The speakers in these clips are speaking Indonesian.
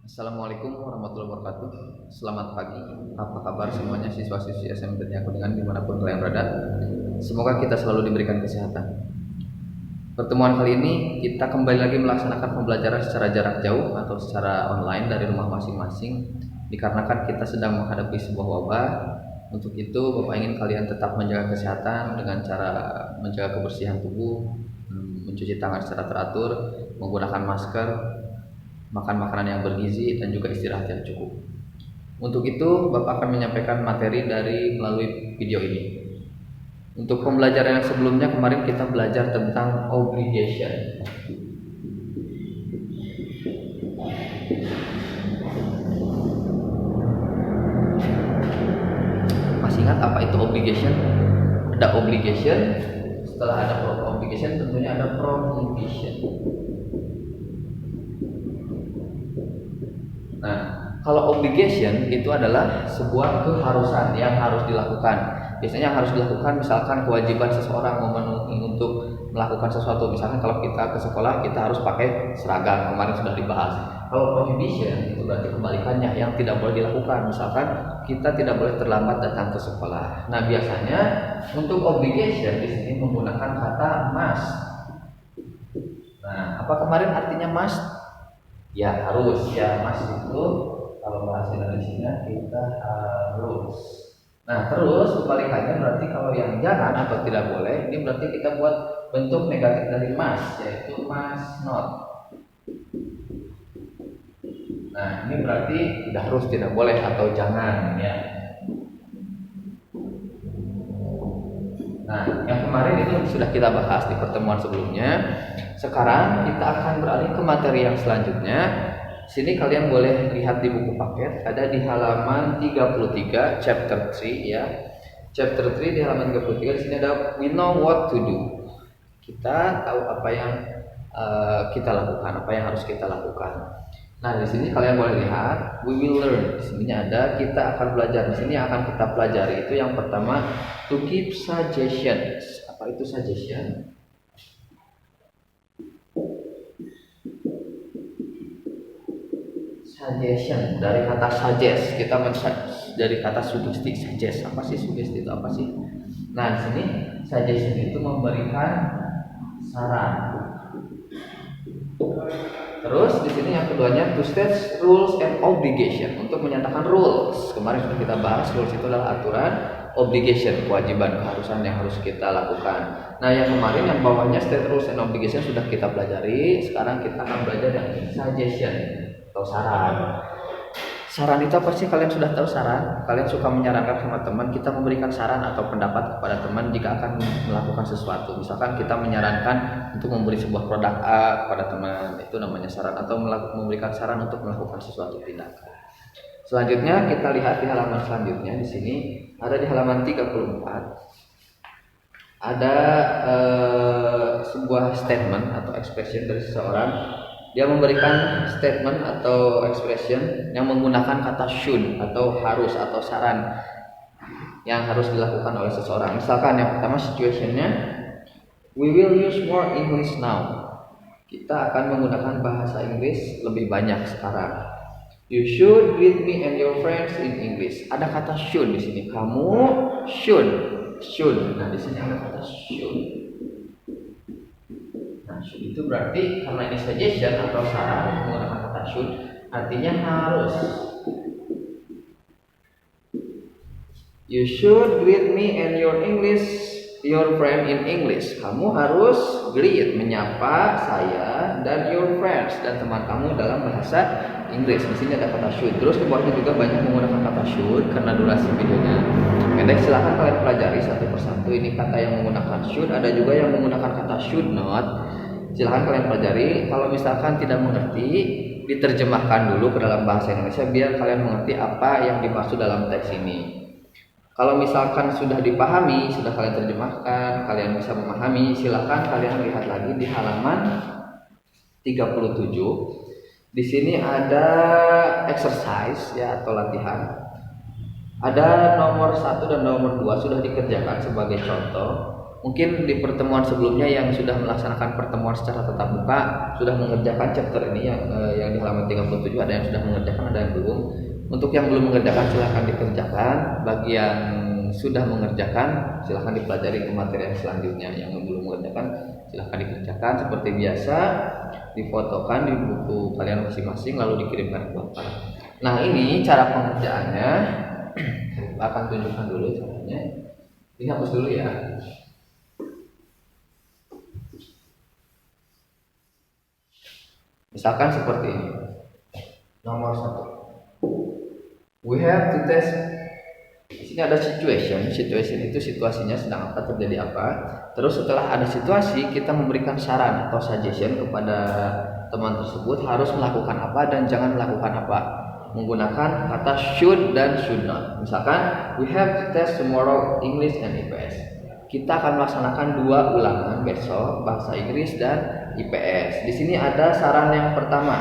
Assalamualaikum warahmatullahi wabarakatuh. Selamat pagi. Apa kabar semuanya siswa-siswi SMP yang aku dengan dimanapun kalian berada? Semoga kita selalu diberikan kesehatan. Pertemuan kali ini kita kembali lagi melaksanakan pembelajaran secara jarak jauh atau secara online dari rumah masing-masing. Dikarenakan kita sedang menghadapi sebuah wabah. Untuk itu Bapak ingin kalian tetap menjaga kesehatan dengan cara menjaga kebersihan tubuh, mencuci tangan secara teratur, menggunakan masker, makan makanan yang bergizi, dan juga istirahat yang cukup. Untuk itu Bapak akan menyampaikan materi melalui video ini. Untuk pembelajaran yang sebelumnya kemarin kita belajar tentang obligation. Masih ingat apa itu obligation? Ada obligation, setelah ada obligation tentunya ada prohibition. Nah, kalau obligation itu adalah sebuah keharusan yang harus dilakukan. Biasanya harus dilakukan misalkan kewajiban seseorang memenuhi untuk melakukan sesuatu. Misalkan kalau kita ke sekolah kita harus pakai seragam, kemarin sudah dibahas. Kalau prohibition itu berarti kebalikannya, yang tidak boleh dilakukan. Misalkan kita tidak boleh terlambat datang ke sekolah. Nah, biasanya untuk obligation di sini menggunakan kata must. Nah, apa kemarin artinya must? Ya harus, ya mas itu kalau bahasa Indonesia kita harus. Nah terus kebalikannya berarti kalau yang jangan atau tidak boleh, ini berarti kita buat bentuk negatif dari mas, yaitu must not. Nah ini berarti tidak harus, tidak boleh atau jangan ya. Nah yang kemarin itu sudah kita bahas di pertemuan sebelumnya. Sekarang kita akan beralih ke materi yang selanjutnya. Sini kalian boleh lihat di buku paket, ada di halaman 33 chapter 3 ya. Chapter 3 di halaman 33 di sini ada we know what to do. Kita tahu apa yang kita lakukan, apa yang harus kita lakukan. Nah, di sini kalian boleh lihat we will learn. Di sini ada kita akan belajar. Di sini akan kita pelajari itu yang pertama to keep suggestions. Apa itu suggestion? Suggestion dari kata suggest, kita dari kata sugesti. Suggest, apa sih sugesti itu apa sih? Nah di sini suggestion itu memberikan saran. Terus di sini yang keduanya to state rules and obligation, untuk menyatakan rules. Kemarin sudah kita bahas rules itu adalah aturan, obligation kewajiban keharusan yang harus kita lakukan. Nah yang kemarin yang bawahnya state rules and obligation sudah kita pelajari. Sekarang kita akan belajar yang suggestion atau saran. Saran itu apa sih? Kalian sudah tahu saran? Kalian suka menyarankan sama teman, kita memberikan saran atau pendapat kepada teman jika akan melakukan sesuatu. Misalkan kita menyarankan untuk membeli sebuah produk A kepada teman, itu namanya saran, atau memberikan saran untuk melakukan sesuatu tindakan. Selanjutnya kita lihat di halaman selanjutnya. Di sini ada di halaman 34. Ada sebuah statement atau expression dari seseorang. Dia memberikan statement atau expression yang menggunakan kata should atau harus atau saran yang harus dilakukan oleh seseorang. Misalkan yang pertama situationnya, we will use more English now. Kita akan menggunakan bahasa Inggris lebih banyak sekarang. You should greet me and your friends in English. Ada kata should di sini. Kamu should. Nah di sini ada kata should. Itu berarti karena ini suggestion atau saran menggunakan kata should, artinya harus. You should greet me and your friend in English. Kamu harus greet, menyapa saya dan your friends dan teman kamu dalam bahasa Inggris. Di sini ada kata should. Terus di bawahnya juga banyak menggunakan kata should karena durasi videonya pendek. Silahkan kalian pelajari satu persatu. Ini kata yang menggunakan should, ada juga yang menggunakan kata should not. Silahkan kalian pelajari. Kalau misalkan tidak mengerti, diterjemahkan dulu ke dalam bahasa Indonesia biar kalian mengerti apa yang dimaksud dalam teks ini. Kalau misalkan sudah dipahami, sudah kalian terjemahkan, kalian bisa memahami, silahkan kalian lihat lagi di halaman 37. Di sini ada exercise ya atau latihan. Ada nomor 1 dan nomor 2 sudah dikerjakan sebagai contoh. Mungkin di pertemuan sebelumnya yang sudah melaksanakan pertemuan secara tatap muka sudah mengerjakan chapter ini yang di halaman 37, ada yang sudah mengerjakan, ada yang belum. Untuk yang belum mengerjakan silahkan dikerjakan. Bagi yang sudah mengerjakan silahkan dipelajari ke materi yang selanjutnya. Yang belum mengerjakan silahkan dikerjakan seperti biasa, difotokan di buku kalian masing-masing lalu dikirimkan ke Bapak. Nah, ini cara pengerjaannya. Akan tunjukkan dulu caranya. Ini hapus dulu ya. Misalkan seperti ini. Nomor 1. We have to test. Di sini ada situation. Situation itu situasinya sedang apa, terjadi apa. Terus setelah ada situasi, kita memberikan saran atau suggestion kepada teman tersebut harus melakukan apa dan jangan melakukan apa. Menggunakan kata should dan should not. Misalkan we have to test tomorrow English and IPS. Kita akan melaksanakan 2 ulangan besok, bahasa Inggris dan IPS. Di sini ada saran yang pertama.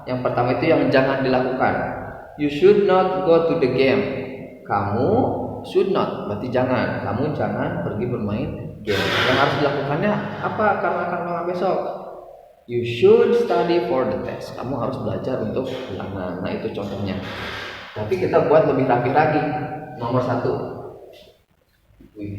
Yang pertama itu yang jangan dilakukan. You should not go to the game. Kamu should not, berarti jangan. Kamu jangan pergi bermain game. Yang harus dilakukannya apa karena akan ulangan besok? You should study for the test. Kamu harus belajar untuk ulangan. Nah, itu contohnya. Tapi kita buat lebih rapi lagi. Nomor 1. We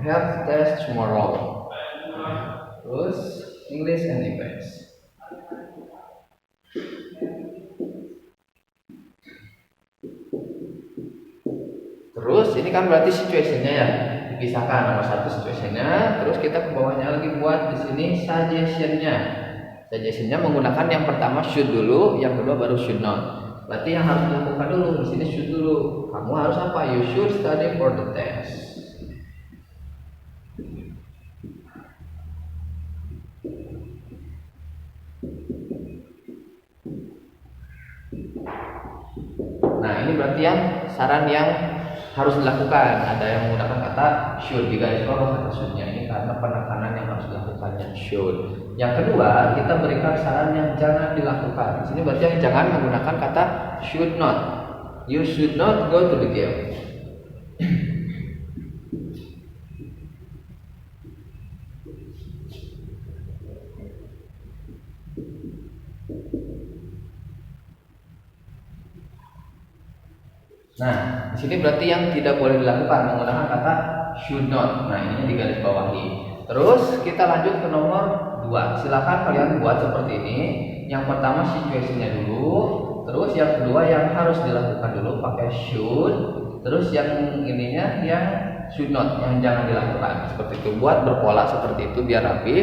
have test tomorrow. Terus English and IPS. Terus ini kan berarti situationnya ya, dipisahkan. Nomor 1 situationnya. Terus kita ke bawahnya lagi buat di sini suggestionnya. Suggestionnya menggunakan yang pertama should dulu, yang kedua baru should not. Berarti yang harus dilakukan dulu di sini should dulu. Kamu harus apa? You should study for the test. Nah, ini berarti yang saran yang harus dilakukan. Ada yang menggunakan kata should, di garis bawah kata should-nya ini karena penekanan yang harus dilakukan yang should. Yang kedua, kita berikan saran yang jangan dilakukan. Di sini berarti yang jangan menggunakan kata should not. You should not go to the game. Nah, di sini berarti yang tidak boleh dilakukan menggunakan kata should not. Nah, ini digaris bawahi. Terus kita lanjut ke nomor 2. Silakan kalian buat seperti ini. Yang pertama situasinya dulu, terus yang kedua yang harus dilakukan dulu pakai should, terus yang ininya yang should not, yang jangan dilakukan. Seperti itu, buat berpola seperti itu biar rapi.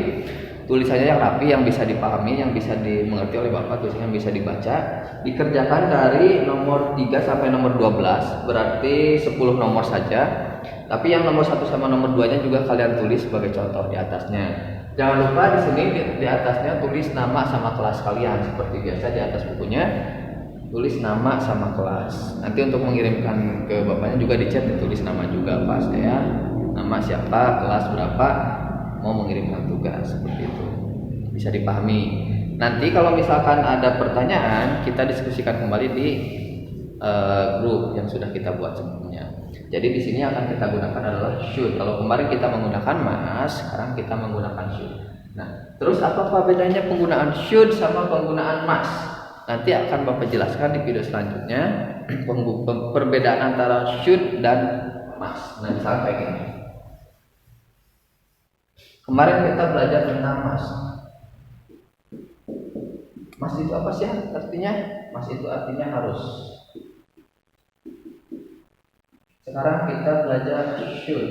Tulisannya yang rapi, yang bisa dipahami, yang bisa dimengerti oleh Bapak, tulisannya yang bisa dibaca. Dikerjakan dari nomor 3 sampai nomor 12, berarti 10 nomor saja. Tapi yang nomor 1 sama nomor 2-nya juga kalian tulis sebagai contoh di atasnya. Jangan lupa di sini di atasnya tulis nama sama kelas kalian seperti biasa di atas bukunya. Tulis nama sama kelas. Nanti untuk mengirimkan ke Bapaknya juga di chat ditulis nama juga, Pak saya nama siapa, kelas berapa, mau mengirimkan tugas, seperti itu. Bisa dipahami. Nanti kalau misalkan ada pertanyaan, kita diskusikan kembali di grup yang sudah kita buat sebelumnya. Jadi di sini akan kita gunakan adalah should. Kalau kemarin kita menggunakan must, sekarang kita menggunakan should. Nah, terus apa bedanya penggunaan should sama penggunaan must? Nanti akan Bapak jelaskan di video selanjutnya perbedaan antara should dan must. Nah, misalnya kayak gini. Kemarin kita belajar tentang must. Must itu apa sih artinya? Must itu artinya harus. Sekarang kita belajar should.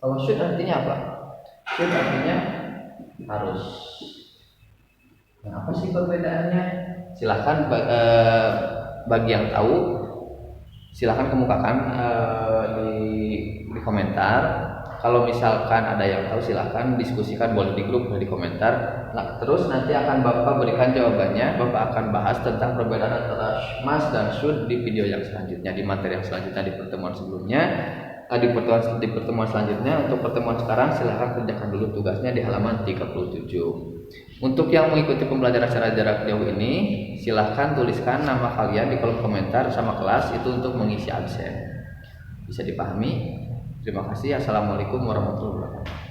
Kalau should artinya apa? Should artinya harus. Nah, apa sih perbedaannya? Silahkan bagi yang tahu, silahkan kemukakan di komentar. Kalau misalkan ada yang tahu silahkan diskusikan, boleh di grup, boleh di komentar. Nah, terus nanti akan Bapak berikan jawabannya. Bapak akan bahas tentang perbedaan antara must dan should di video yang selanjutnya, di materi yang selanjutnya di pertemuan sebelumnya. di pertemuan selanjutnya. Untuk pertemuan sekarang silahkan kerjakan dulu tugasnya di halaman 37. Untuk yang mengikuti pembelajaran secara jarak jauh ini, silahkan tuliskan nama kalian di kolom komentar sama kelas itu untuk mengisi absen. Bisa dipahami? Terima kasih. Assalamualaikum warahmatullahi wabarakatuh.